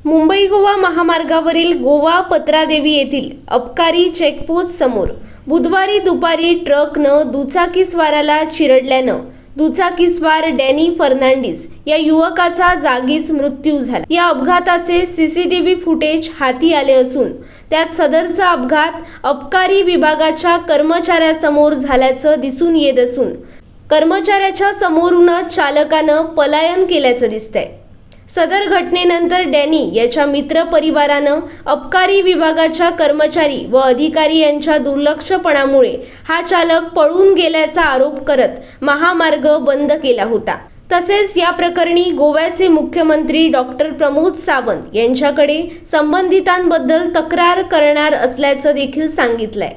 मुंबई गोवा महामार्गावरील गोवा पत्रादेवी येथील अबकारी चेकपोस्ट समोर बुधवारी दुपारी ट्रकनं दुचाकीस्वाराला चिरडल्यानं दुचाकीस्वार डॅनी फर्नांडिस या युवकाचा जागीच मृत्यू झाला। या अपघाताचे सीसीटीव्ही फुटेज हाती आले असून त्यात सदरचा अपघात अबकारी विभागाच्या कर्मचाऱ्यासमोर झाल्याचं दिसून येत असून कर्मचाऱ्याच्या समोरूनच चालकानं पलायन केल्याचं दिसतंय। सदर घटनेनंतर डॅनी याच्या मित्र परिवारानं अबकारी विभागाच्या कर्मचारी व अधिकारी यांच्या दुर्लक्षपणामुळे हा चालक पळून गेल्याचा आरोप करत महामार्ग बंद केला होता। तसेच या प्रकरणी गोव्याचे मुख्यमंत्री डॉक्टर प्रमोद सावंत यांच्याकडे संबंधितांबद्दल तक्रार करणार असल्याचं देखील सांगितलंय।